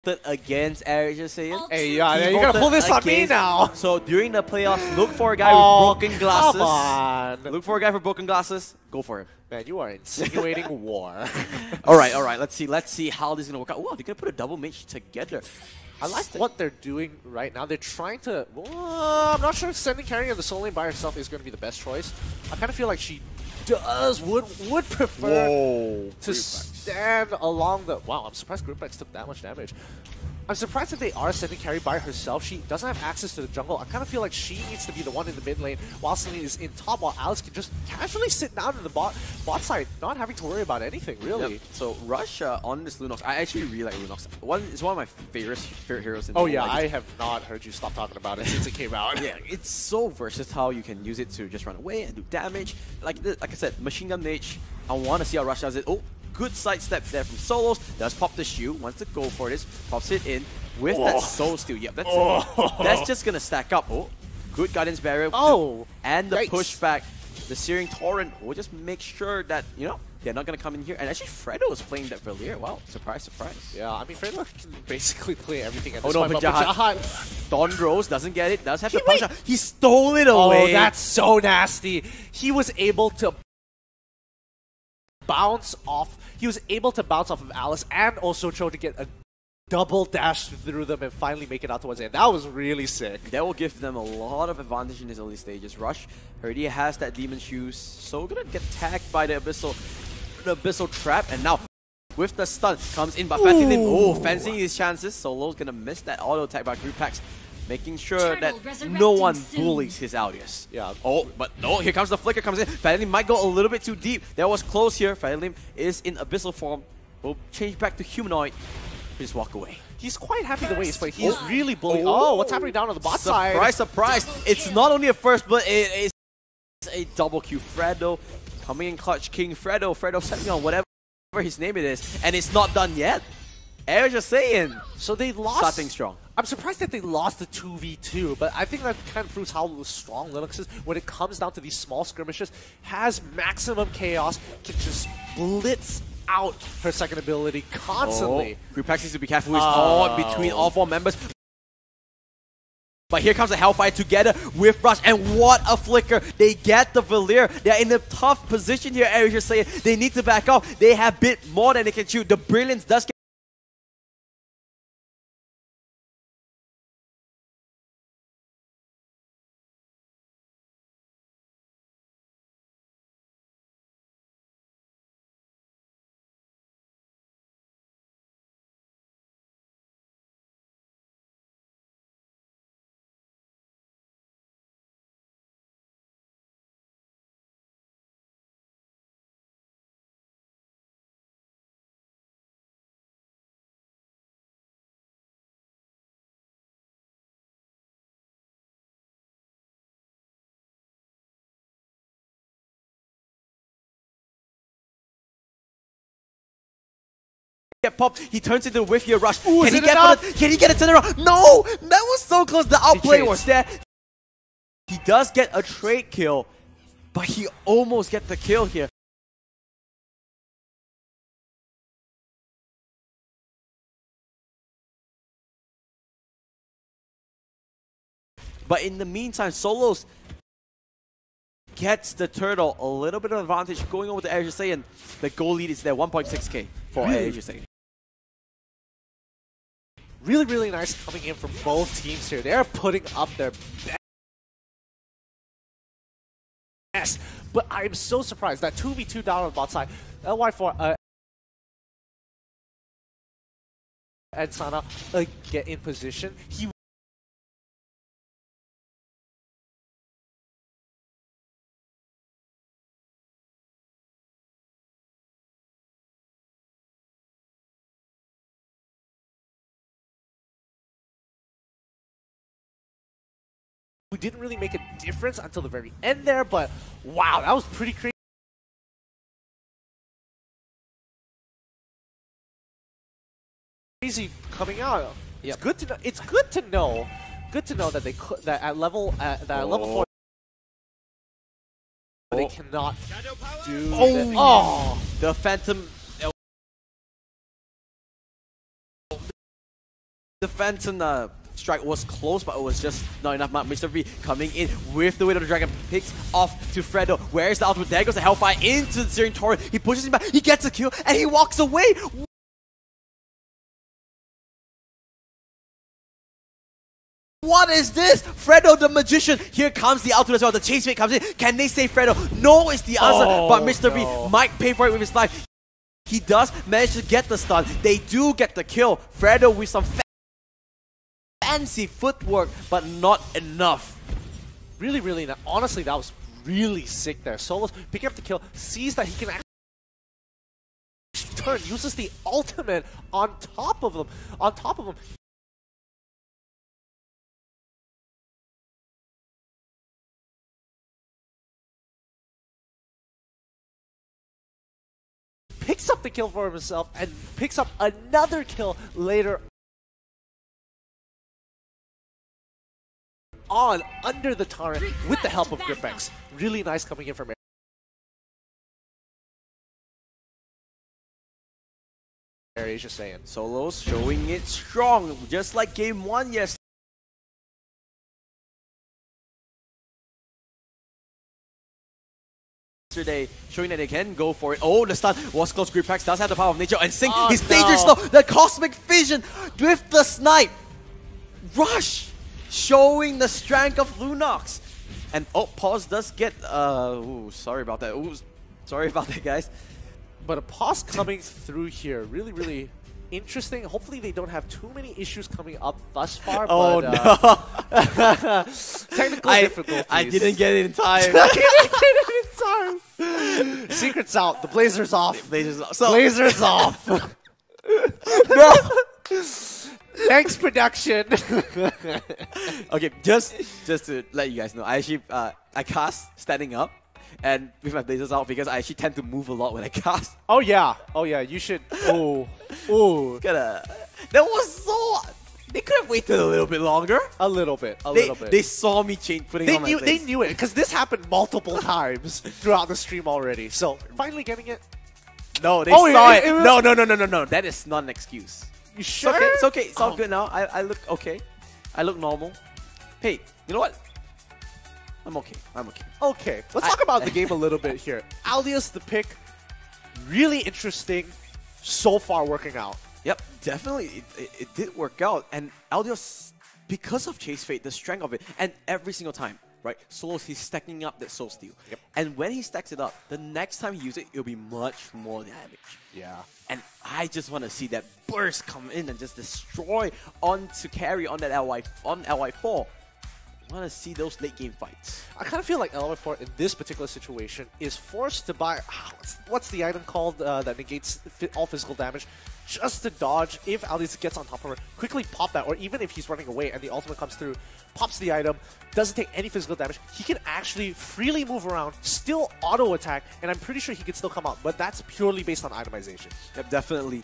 against AirAsia Saiyan. Hey, yeah, you gotta pull this on me now. So during the playoffs, look for a guy with broken glasses. Come on. Look for a guy with broken glasses. Go for him. Man, you are insinuating war. All right. Let's see how this is gonna work out. Oh, they're gonna put a double mage together. I like what they're doing right now. They're trying to. I'm not sure if sending carrying the soul lane by herself is going to be the best choice. I kind of feel like she would prefer to stand along the. Wow, I'm surprised Groupex took that much damage. I'm surprised that they are sending carry by herself. She doesn't have access to the jungle. I kind of feel like she needs to be the one in the mid lane while Celine is in top, while Alice can just casually sit down in the bot side, not having to worry about anything, really. Yep. So Rush on this Lunox, I actually really like Lunox. It's one of my favorite heroes in the world. I have not heard you stop talking about it since it came out. Yeah, it's so versatile. You can use it to just run away and do damage. Like I said, Machine Gun Mage, I want to see how Rush does it. Oh, good sidestep there from Solos. Does pop the shield, wants to go for this, pops it in with that Soul Steal. Yep, that's just gonna stack up. Oh, good Guidance Barrier. And the pushback, the Searing Torrent will just make sure that, you know, they're not gonna come in here. And actually, Fredo is playing that Valier. Wow, surprise, surprise. Yeah, I mean, Fredo can basically play everything at this point. But Jahat Thornrose doesn't get it, does have to punch out. He stole it away. Oh, that's so nasty. He was able to bounce off. He was able to bounce off of Alice and also Cho to get a double dash through them and finally make it out towards the end. That was really sick. That will give them a lot of advantage in these early stages. Rush already has that Demon Shoes, so gonna get tagged by the Abyssal Trap, and now with the stun comes in by Fancy. Oh, fancying his chances. Solo's gonna miss that auto attack by Groupex, making sure that no one bullies his Audius. Yeah. Oh, but no, here comes the flicker comes in. Fanny might go a little bit too deep. That was close here. Fanny is in Abyssal form. Will change back to humanoid. Just walk away. He's quite happy the way he's playing. He's really bullying. Oh, what's happening down on the bot side? Surprise, surprise. It's not only a first, but it is a double Q. Fredo coming in clutch. King Fredo setting on whatever his name it is. And it's not done yet. AirAsia Saiyan. So they lost. Starting strong. I'm surprised that they lost the 2v2, but I think that kind of proves how strong Linux is when it comes down to these small skirmishes. Has maximum chaos, can just blitz out her second ability constantly. Groupex needs to be careful. He's caught between all four members. But here comes the Hellfire together with Rush, and what a flicker. They get the Valier. They're in a tough position here, AirAsia Saiyan. They need to back off. They have bit more than they can shoot. The Brilliance does get popped. He turns into a whiff here, Rush. Ooh, can he get a turnaround? No! That was so close. The outplay was there. He does get a trade kill, but he almost gets the kill here. But in the meantime, Solos gets the turtle. A little bit of advantage going over to AirAsia Saiyan. The goal lead is there, 1.6k for AirAsia Saiyan. Really, really nice coming in from both teams here. They're putting up their best. But I'm so surprised that 2v2 down on the bot side. LY4 and Sana get in position. We didn't really make a difference until the very end there, but wow, that was pretty crazy coming out. Yep. It's good to know. It's good to know. Good to know that they could that at level 4 they cannot do. The Phantom. The Phantom strike was close, but it was just not enough. Mr. V coming in with the Weight of the Dragon, picks off to Fredo. Where's the ultimate? There goes the Hellfire into the Searing Torrent. He pushes him back, he gets a kill, and he walks away. What is this? Fredo the Magician. Here comes the ultimate as well. The Chase Fate comes in. Can they save Fredo? No is the answer, but Mr. V might pay for it with his life. He does manage to get the stun. They do get the kill. Fredo with some fancy footwork, but not enough. Really, really, honestly, that was really sick there. Solos picking up the kill, sees that he can actually turn, uses the ultimate on top of them. Picks up the kill for himself and picks up another kill later on under the turret with the help of Gripex. Really nice coming in from AirAsia Saiyan. Solos showing it strong, just like game 1 yesterday. Showing that they can go for it. Oh, the stun was close. Gripex does have the power of nature and Sing. He's dangerous though. The Cosmic Vision with the snipe. Rush showing the strength of Lunox. And oh, Pause does get ooh, sorry about that. Ooh, sorry about that, guys. But a Pause coming through here, really, really interesting. Hopefully they don't have too many issues coming up thus far. Oh but, no! Technical difficulties. I didn't get it in time. Secret's out. The Blazer's off. Blazer's off. So, Blazer's off. no. Thanks, production. Okay, just to let you guys know, I actually I cast standing up, and with my blazers out because I actually tend to move a lot when I cast. Oh yeah, you should. Oh. That was so. They could have waited a little bit longer. A little bit. They saw me putting on my They knew it because this happened multiple times throughout the stream already. So finally getting it. No, they saw it. No. That is not an excuse. You sure? It's okay. It's all good now. I look okay. I look normal. Hey, you know what? I'm okay. Okay, let's talk about the game a little bit here. Alias, the pick, really interesting so far working out. Yep, definitely. It did work out. And Aldios, because of Chase Fate, the strength of it, and every single time, right, Solos, he's stacking up that Soul Steal. Yep. And when he stacks it up, the next time he uses it, it'll be much more damage. Yeah. And I just want to see that burst come in and just destroy onto carry on that LY4. I want to see those late game fights. I kind of feel like LY4 in this particular situation is forced to buy, what's the item called that negates all physical damage? Just to dodge if Alias gets on top of her, quickly pop that, or even if he's running away and the ultimate comes through, pops the item, doesn't take any physical damage, he can actually freely move around, still auto attack, and I'm pretty sure he can still come out, but that's purely based on itemization. Yep, definitely.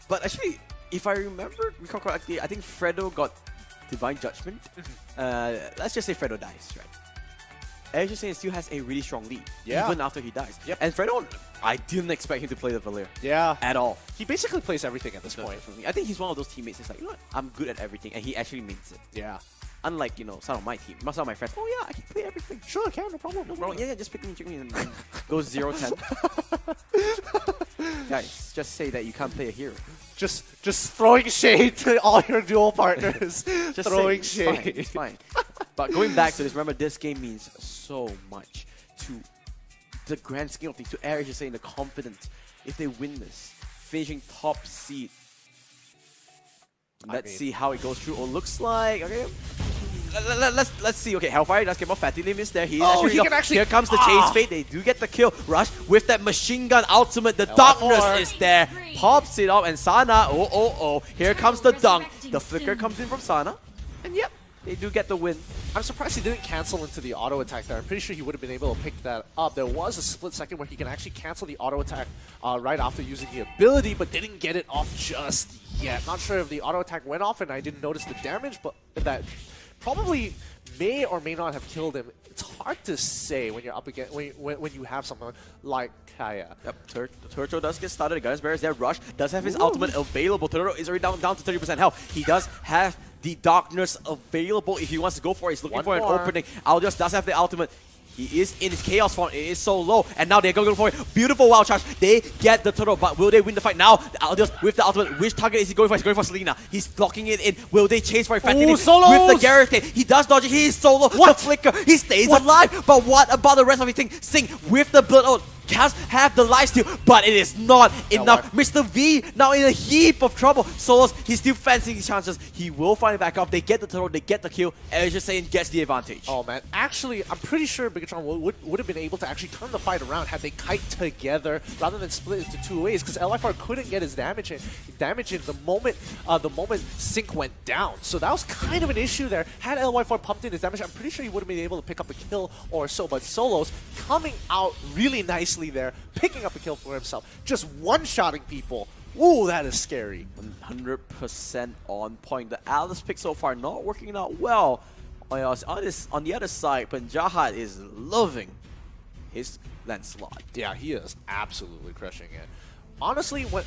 But actually, if I recall correctly, I think Fredo got Divine Judgment. Let's just say Fredo dies, right? AirAsia Saiyan still has a really strong lead, even after he dies. Yep. And Fredo, I didn't expect him to play the Valir. Yeah. At all. He basically plays everything at this point. I think he's one of those teammates that's like, you know what, I'm good at everything, and he actually means it. Yeah. Unlike, you know, some of my team. Some of my friends, oh yeah, I can play everything. Sure, I can, no problem. No problem. Yeah, just pick me, and go 0-10. Guys, just say that you can't play a hero. Just throwing shade to all your duel partners. Just throwing shade. It's fine. But going back to this, remember, this game means so much to the grand scheme of things, to AirAsia Saiyan the confidence. If they win this, finishing top seed. Let's see how it goes through. Or looks like, okay. Let's see. Okay, Hellfire does get off. Fatty Lim is there. He can actually. Here comes the Chase Fate. They do get the kill. Rush with that machine gun ultimate. The darkness is there. Pops it out, and Sana. Oh. Here comes the dunk. The flicker comes in from Sana. And yep, they do get the win. I'm surprised he didn't cancel into the auto attack there. I'm pretty sure he would have been able to pick that up. There was a split second where he can actually cancel the auto attack right after using the ability, but didn't get it off just yet. Not sure if the auto attack went off and I didn't notice the damage, but that probably may or may not have killed him. It's hard to say when you're up against when you have someone like Kaya. Yep, Turtle does get started. Gunner's Bear is there. Rush does have his ultimate available. Turtle is already down to 30% health. He does have the darkness available if he wants to go for it. He's looking for an opening. Aldios does have the ultimate. He is in his chaos form. It is so low. And now they're going for it. Beautiful wild charge. They get the turtle, but will they win the fight? Now, Aldios with the ultimate. Which target is he going for? He's going for Selena. He's blocking it in. Will they chase for it? Ooh, solo! With the Garrett. He does dodge it. He is solo. What? The flicker. He stays alive. But what about the rest of his thing? Sing with the blood. Oh, Cas have the lifesteal, but it is not enough. Mr. V now in a heap of trouble. Solos, he's still fancying his chances. He will find it back up. They get the turtle, they get the kill, and just saying gets the advantage. Oh man, actually, I'm pretty sure Bigetron would have been able to actually turn the fight around had they kite together rather than split into two ways. Because LFR couldn't get his damage in the moment Sync went down. So that was kind of an issue there. Had LY4 pumped in his damage, I'm pretty sure he would have been able to pick up a kill or so. But Solos coming out really nicely there, picking up a kill for himself, just one-shotting people. Ooh, that is scary. 100% on point. The Alice pick so far not working out well. On the other side, Panjahat is loving his Lancelot. Yeah, he is absolutely crushing it. Honestly, what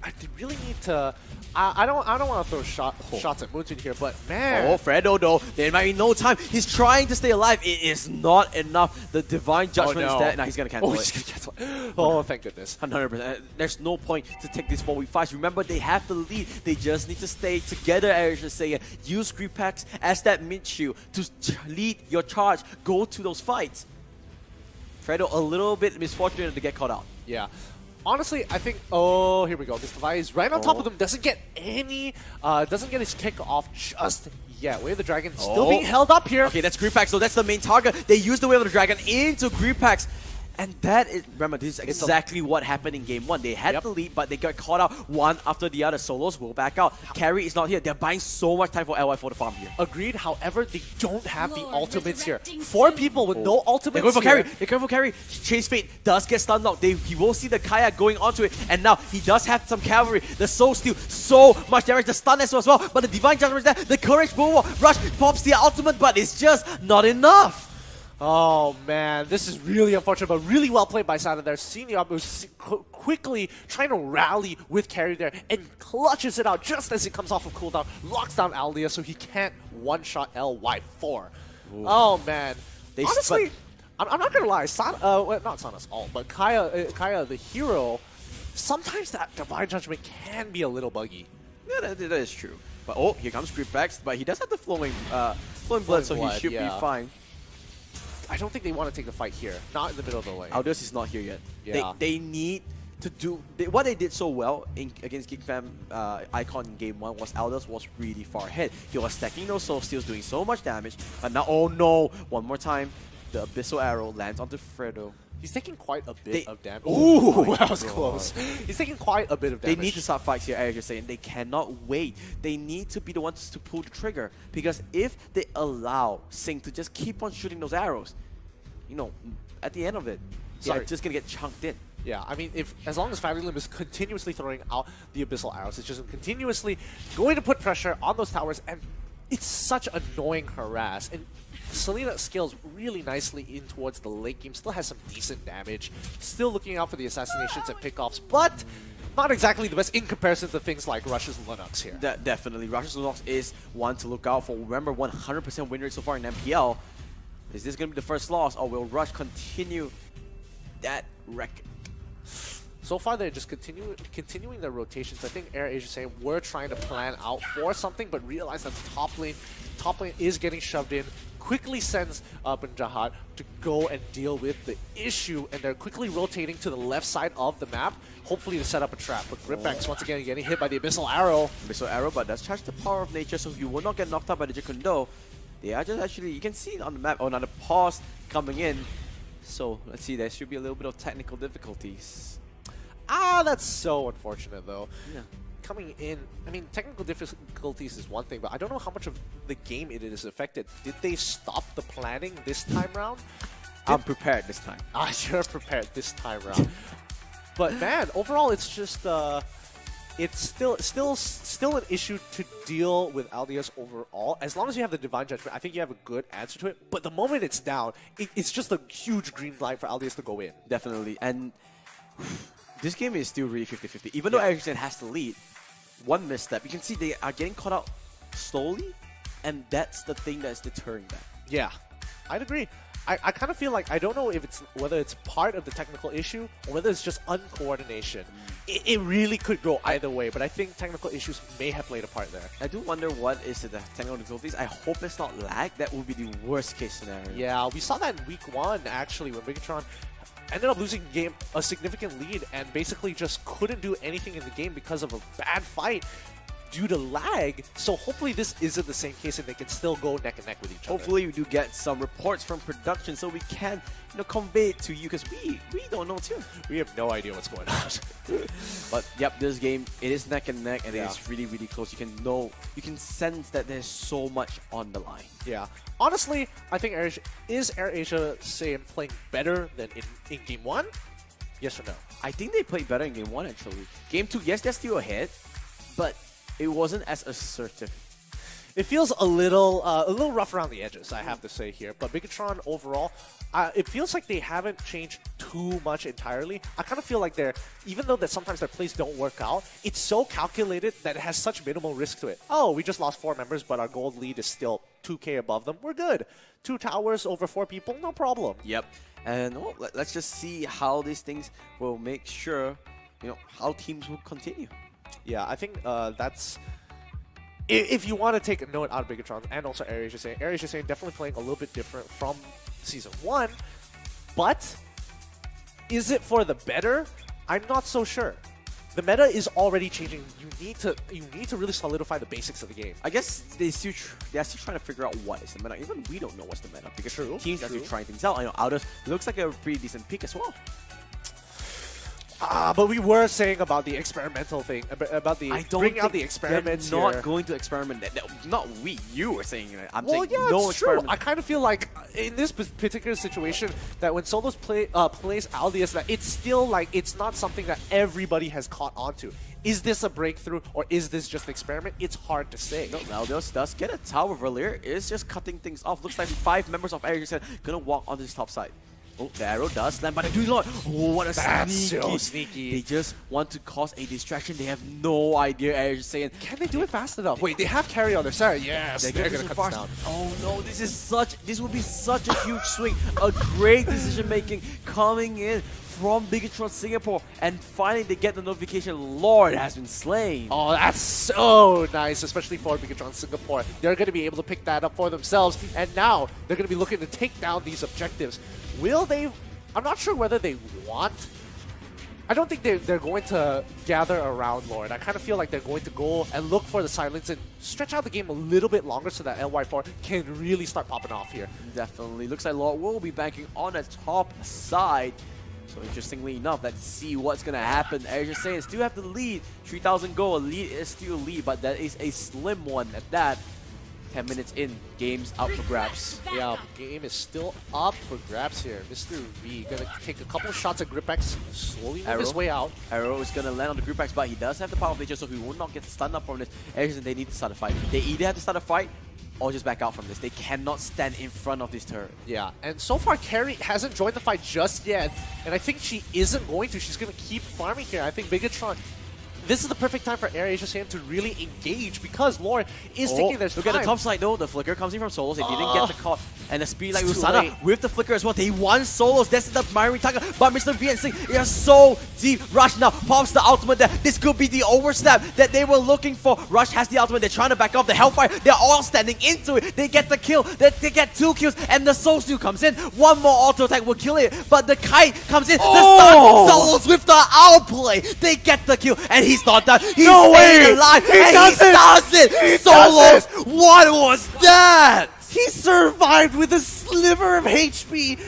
I really need to. I don't want to throw shots at Moonton here, but man. Oh, Fredo though, there might be no time. He's trying to stay alive. It is not enough. The Divine Judgment is dead. Now he's gonna cancel it. He's gonna cancel it. Oh, thank goodness. 100%. There's no point to take this 4v5s. Remember, they have the lead. They just need to stay together. AirAsia Saiyan. Use creep packs as that mid shield to lead your charge. Go to those fights. Fredo a little bit misfortunate to get caught out. Yeah. Honestly, I think, oh, here we go. This device right on top of them doesn't get his kick off just yet. Way of the Dragon still being held up here. Okay, that's Green Packs, so that's the main target. They use the Way of the Dragon into Green Packs. And that is, remember, this is exactly what happened in game 1. They had the lead, but they got caught out one after the other. Solos will back out. Carry is not here. They're buying so much time for LY4 to farm here. Agreed. However, they don't have the ultimates here. 4 people with no ultimates. They're going for carry. They're going for carry. Chase Fate does get stunned out. He will see the Kaya going onto it. And now he does have some cavalry. The Soul Steal, so much damage. The stun as well. But the Divine Judgment is there. The Courage Bulwark. Rush pops the ultimate, but it's just not enough. Oh man, this is really unfortunate, but really well played by Sada there. Senior was quickly trying to rally with carry there and clutches it out just as it comes off of cooldown, locks down Aldia so he can't one-shot LY4. Ooh. Oh man, honestly, I'm not gonna lie, well, not Sana's ult, but Kaya the hero, sometimes that Divine Judgment can be a little buggy. Yeah, that is true. But oh, here comes Creepbacks, but he does have the flowing blood, so he should be fine. I don't think they want to take the fight here. Not in the middle of the lane. Aldios is not here yet. Yeah. They need to do... what they did so well against GeekFam Icon in game 1 was Aldios was really far ahead. He was stacking those soul steals, doing so much damage. But now, oh no! One more time, the Abyssal Arrow lands onto Fredo. He's taking quite a bit of damage. Ooh, that was close. He's taking quite a bit of damage. They need to start fights here, as you're saying. They cannot wait. They need to be the ones to pull the trigger. Because if they allow Sing to just keep on shooting those arrows, you know, at the end of it, they're just going to get chunked in. Yeah, I mean, as long as Fatty Limb is continuously throwing out the Abyssal Arrows, it's just continuously going to put pressure on those towers, and it's such annoying harass. And Selena scales really nicely in towards the late game, still has some decent damage, still looking out for the assassinations and pickoffs, but not exactly the best in comparison to things like Rush's Linux here. Definitely. Rush's Linux is one to look out for. Remember, 100% win rate so far in MPL. Is this going to be the first loss, or will Rush continue that record? So far, they're just continuing their rotations. I think AirAsia saying we're trying to plan out for something, but realize that the top lane is getting shoved in. Quickly sends Banjahat to go and deal with the issue, and they're quickly rotating to the left side of the map, hopefully to set up a trap. But Gripbacks once again getting hit by the Abyssal Arrow. Abyssal Arrow, but that's charged the power of nature, so you will not get knocked out by the Jikundo. They are just actually, you can see on the map, another pause coming in. So let's see, there should be a little bit of technical difficulties. Ah, that's so unfortunate though. Yeah. Coming in, I mean, technical difficulties is one thing, but I don't know how much of the game it is affected. Did they stop the planning this time round? I'm prepared this time. Ah, you're prepared this time round. But man, overall, it's just it's still an issue to deal with Aldius overall. As long as you have the Divine Judgment, I think you have a good answer to it. But the moment it's down, it's just a huge green light for Aldius to go in. Definitely. And this game is still really 50-50. Even though AirAsia has the lead, one misstep, you can see they are getting caught out slowly, and that's the thing that's deterring them. Yeah, I'd agree. I kind of feel like, I don't know if whether it's part of the technical issue or whether it's just uncoordination. It really could go either way, but I think technical issues may have played a part there. I do wonder what is the technical difficulties. I hope it's not lag. That would be the worst case scenario. Yeah, we saw that in Week 1 actually, when Bigetron ended up losing the game a significant lead and basically just couldn't do anything in the game because of a bad fight due to lag. So hopefully this isn't the same case and they can still go neck and neck with each other. Hopefully we do get some reports from production so we can, convey it to you, because we don't know too. We have no idea what's going on. But yep, this game, it is neck and neck, and it is really, really close. You can sense that there's so much on the line. Yeah. Honestly, I think AirAsia Saiyan playing better than in Game 1? Yes or no? I think they played better in Game 1 actually. Game 2, yes, they're still ahead, but it wasn't as assertive. It feels a little rough around the edges, I have to say here. But Bigetron overall, it feels like they haven't changed too much entirely. I kind of feel like even though that sometimes their plays don't work out, it's so calculated that it has such minimal risk to it. Oh, we just lost 4 members, but our gold lead is still 2k above them. We're good. 2 towers over 4 people, no problem. Yep. And let's just see how these things will make sure, how teams will continue. Yeah, I think that's... If you want to take a note out of Bigetron and also AirAsia Saiyan definitely playing a little bit different from Season 1, but is it for the better? I'm not so sure. The meta is already changing. You need to really solidify the basics of the game. I guess they're still trying to figure out what is the meta. Even we don't know what's the meta because teams are still trying things out. I know Aldous looks like a pretty decent pick as well. But we were saying about the experimental thing, about the bringing out the experiments. They're not going to experiment. Not we. You were saying that. I'm saying yeah, no it's true. experiment. I kind of feel like in this particular situation that when Solos plays Aldius, that it's still like it's not something that everybody has caught onto. Is this a breakthrough or is this just an experiment? It's hard to say. No, Aldius does get a tower. Valier is just cutting things off. Looks like 5 members of AirAsia gonna walk onto this top side. Oh, the arrow does slam, but they do not. Oh, what a so sneaky. They just want to cause a distraction. They have no idea. AirAsia Saiyan, can they do it fast enough? Wait, they have carry on their side. Yes, they're gonna cut this down. Oh no, this would be such a huge swing. A great decision making coming in from Bigetron Singapore, and finally they get the notification Lord has been slain. Oh, that's so nice, especially for Bigetron Singapore. They're going to be able to pick that up for themselves, and now they're going to be looking to take down these objectives. Will they? I'm not sure whether they want. I don't think they're going to gather around Lord. I kind of feel like they're going to go and look for the silence and stretch out the game a little bit longer so that LY4 can really start popping off here. Definitely. Looks like Lord will be banking on the top side. So interestingly enough, let's see what's going to happen. AirAsia Saiyan still have the lead. 3,000 gold. Lead is still a lead, but that is a slim one at that. 10 minutes in, game's out for grabs. Yeah, game is still up for grabs here. Mr. V gonna take a couple of shots at Gripex, slowly move his way out. Arrow is gonna land on the Gripex, but he does have the power of nature, so he will not get stunned up from this. AirAsia, they need to start a fight. They either have to start a fight or just back out from this. They cannot stand in front of this turret. Yeah, and so far Carrie hasn't joined the fight just yet, and I think she isn't going to. She's gonna keep farming here. I think Bigetron, this is the perfect time for AirAsia Saiyan to really engage because Lord is taking their time. Look at the top side though. The flicker comes in from Solos. They didn't get the caught. And the speed like Usana with the flicker as well. They want Solos. This is the Myri Tiger. But Mr. V and Sing are so deep. Rush now pops the ultimate there. This could be the overstep that they were looking for. Rush has the ultimate. They're trying to back off the Hellfire. They're all standing into it. They get the kill. They get 2 kills. And the Soul Steal comes in. One more auto attack will kill it. But the Kite comes in. The stun. Solos with the outplay. They get the kill. And he's not done. He's staying alive. He does it. Solos. What was that? He survived with a sliver of HP.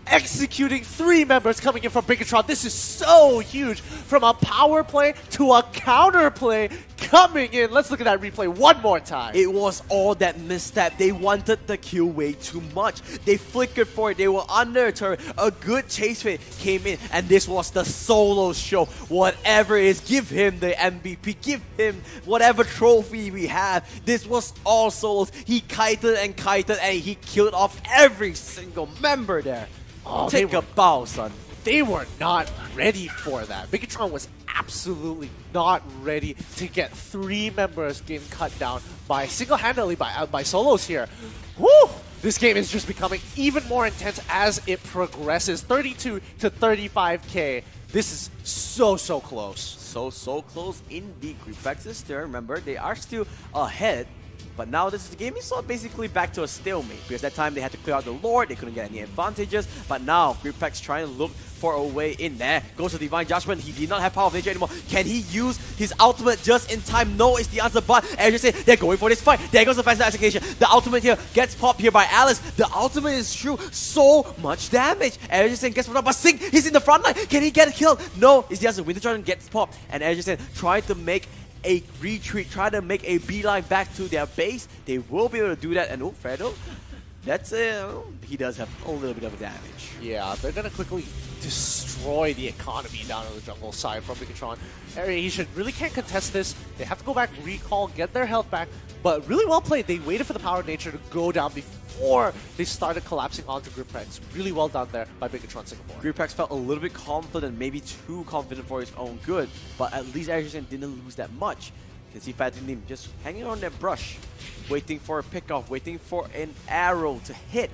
executing 3 members coming in from Bigetron. This is so huge. From a power play to a counter play coming in. Let's look at that replay one more time. It was all that misstep. They wanted the kill way too much. They flickered for it. They were under a turret. A good chase fade came in, and this was the solo show. Whatever it is, give him the MVP. Give him whatever trophy we have. This was all solos. He kited, and he killed off every single member there. Oh, take a bow, son. They were not ready for that. Bigetron was absolutely not ready to get 3 members getting cut down by single-handedly by solos here. Woo! This game is just becoming even more intense as it progresses. 32 to 35k. This is so close. So close indeed. Greedflex is still, remember, they are still ahead. But now this is the game is so basically back to a stalemate, because that time they had to clear out the Lord, they couldn't get any advantages. But now Greedflex trying to look for a way in there. Goes to Divine Judgment. He did not have Power of Nature anymore. Can he use his ultimate just in time? No is the answer, but as you say, they're going for this fight. There goes the faster execution. The ultimate here gets popped here by Alice. The ultimate is true. So much damage. As you say, gets popped up, but Sing, he's in the front line. Can he get killed? No is the answer. Winter Dragon gets popped. And as you said, trying to make a retreat, try to make a beeline back to their base. They will be able to do that. And oh, Fredo, that's he does have a little bit of damage. Yeah, they're gonna quickly destroy the economy down on the jungle side from Bigetron. AirAsia really can't contest this. They have to go back, recall, get their health back. But really well played. They waited for the Power of Nature to go down before they started collapsing onto Greedflex. Really well done there by Bigetron Singapore. Greedflex felt a little bit confident, maybe too confident for his own good, but at least AirAsia didn't lose that much. You can see Fatty Lim just hanging on that brush, waiting for a pickoff, waiting for an arrow to hit.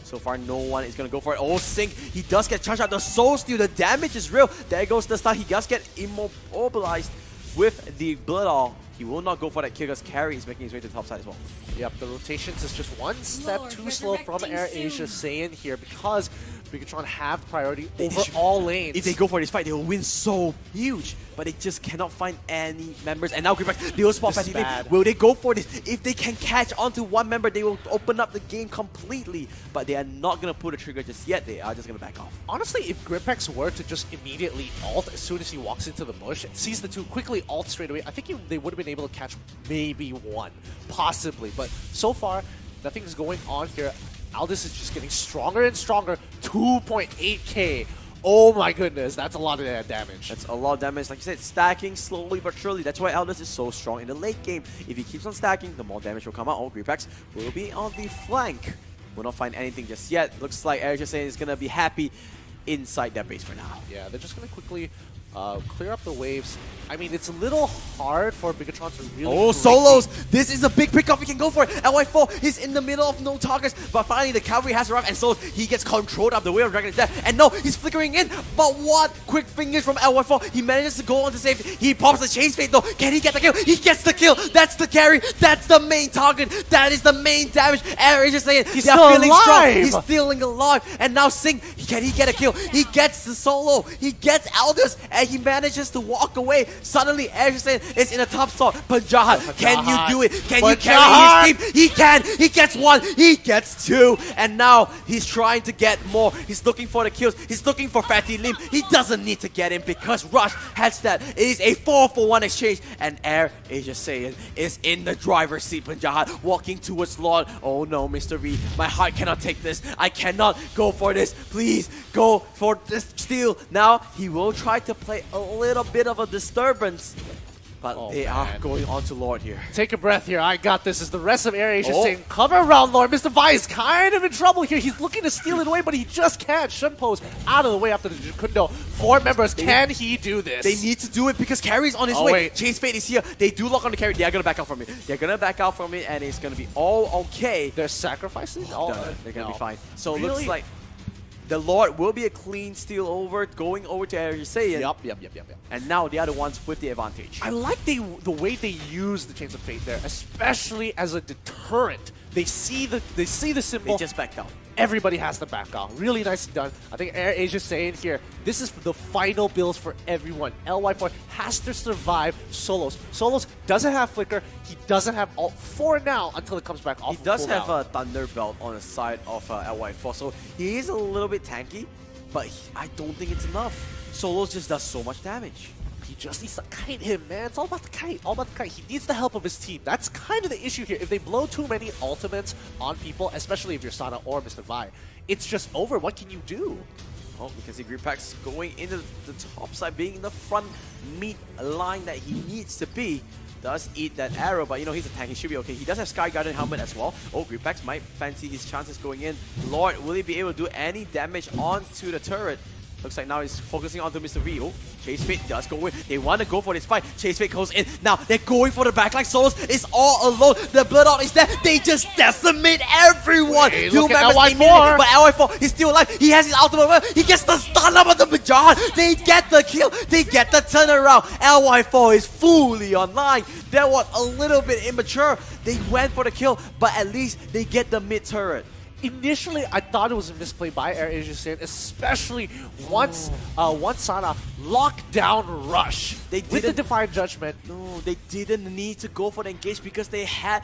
So far, no one is going to go for it. Oh, Sing, he does get charged out. The Soul Steal, the damage is real. There goes the stun. He does get immobilized with the Blood All. He will not go for that kill because Carry is making his way to the top side as well. Yep, the rotations is just one step too slow from AirAsia Saiyan here because Bigetron have priority over all lanes. If they go for this fight, they will win so huge. But they just cannot find any members. And now Greedflex, they will spot Fatty Lim. Will they go for this? If they can catch onto one member, they will open up the game completely. But they are not going to pull the trigger just yet. They are just going to back off. Honestly, if Greedflex were to just immediately ult as soon as he walks into the bush, sees the 2, quickly ult straight away, I think they would have been able to catch maybe 1, possibly. But so far, nothing's going on here. Aldous is just getting stronger and stronger. 2.8k. Oh my goodness, that's a lot of damage. That's a lot of damage. Like you said, stacking slowly but surely. That's why Aldous is so strong in the late game. If he keeps on stacking, the more damage will come out. Oh, Greedflex will be on the flank. Will not find anything just yet. Looks like AirAsia Saiyan is going to be happy inside that base for now. Yeah, they're just going to quickly clear up the waves. I mean, it's a little hard for Bigetron to really... Oh, solos! This is a big pickup. He can go for it. LY4 is in the middle of no targets, but finally the cavalry has arrived, and so he gets controlled up. The Wheel of Dragon is there, and no, he's flickering in. But what quick fingers from LY4. He manages to go on to save. He pops the chase fade though. Can he get the kill? He gets the kill. That's the carry. That's the main target. That is the main damage. AirAsia saying he's still alive. He's feeling alive. And now Sing, can he get a kill? He gets the solo. He gets Aldous, and he manages to walk away. Suddenly, AirAsia is in a top spot. Panjahat, can you do it? Can you carry his team? He can. He gets 1. He gets 2. And now he's trying to get more. He's looking for the kills. He's looking for Fatty Lim. He doesn't need to get him because Rush has that. It is a 4-for-1 exchange. And AirAsia Saiyan is in the driver's seat. Panjahat walking towards Lord. Oh no, Mr. V. My heart cannot take this. I cannot go for this. Please go for this steal. Now he will try to play a little bit of a disturbance. But they are going on to Lord here. Take a breath here. I got this. As the rest of AirAsia saying, cover around Lord. Mr. Vi is kind of in trouble here. He's looking to steal it away, but he just can't. Shunpo's out of the way after the Jukundo. 4 members. Can he do this? They need to do it because Carry's on his way. Chase Fate is here. They do lock on the Carry. They are going to back out from it. They're going to back out from it, and it's going to be all okay. They're sacrificing? They're going to be fine. So it looks like the Lord will be a clean steal over, going over to AirAsia Saiyan. Yep. And now the other ones with the advantage. I like the way they use the Chains of Fate there, especially as a deterrent. They see the symbol. They just backed out. everybody has to back out. Really nicely done. I think AirAsia saying here, this is the final build for everyone. LY4 has to survive solos. Solos doesn't have flicker. He doesn't have ult for now until it comes back off. He does have a Thunder Belt on the side of LY4, so he is a little bit tanky, but I don't think it's enough. Solos just does so much damage. He just needs to kite him, man. It's all about the kite. All about the kite. He needs the help of his team. That's kind of the issue here. If they blow too many ultimates on people, especially if you're Sana or Mr. Vi, it's just over. What can you do? Oh, we can see Greenpax going into the top side, being in the front meat line that he needs to be. Does eat that arrow, but you know, he's a tank. He should be okay. He does have Sky Garden helmet as well. Oh, Greenpax might fancy his chances going in. Lord, will he be able to do any damage onto the turret? Looks like now he's focusing onto Mr. V. Oh, Chase Fate does go in. They want to go for this fight. Chase Fate goes in. Now they're going for the backline. Solos is all alone. The Bloodhound is there. They just decimate everyone. Wait, Two members LY4. but LY4 is still alive. He has his ultimate. He gets the stun up on the Bigetron. They get the kill. They get the turnaround. LY4 is fully online. That was a little bit immature. They went for the kill, but at least they get the mid turret. Initially, I thought it was a misplay by AirAsia, especially once Sana locked down Rush with the Defiant Judgment. No, they didn't need to go for the engage because they had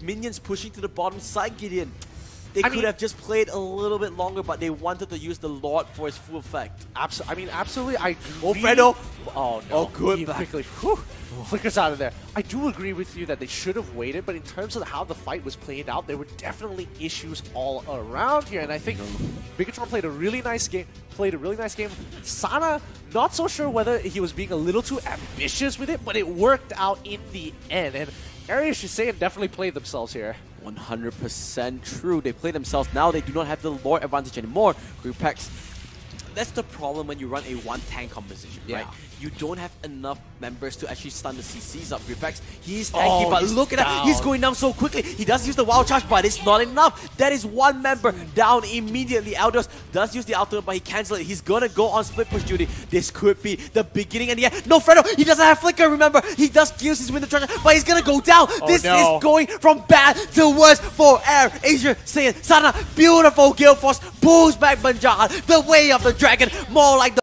minions pushing to the bottom side, Gideon. They could have just played a little bit longer, but they wanted to use the Lord for its full effect. Absolutely, I agree. Oh, Fredo! Oh, no. Oh, good. He quickly flickers out of there. I do agree with you that they should have waited, but in terms of how the fight was played out, there were definitely issues all around here, and I think Bigetron played a really nice game. Sana, not so sure whether he was being a little too ambitious with it, but it worked out in the end, and AirAsia definitely played themselves here. 100% true. They play themselves. Now they do not have the Lord advantage anymore. Greenpax, that's the problem when you run a one-tank composition, right? You don't have enough members to actually stun the CCs up. Greenpax, he's tanky, but look at that. He's going down so quickly. He does use the wild charge, but it's not enough. That is one member down immediately. Aldous does use the ultimate, but he cancels it. He's gonna go on split push duty. This could be the beginning and the end. No, Fredo, he doesn't have flicker, remember. He does use his window treasure, but he's gonna go down. This is going from bad to worse for AirAsia Saiyan. Sana, beautiful Guild Force, pulls back Banjar, the way of the dragon, more like the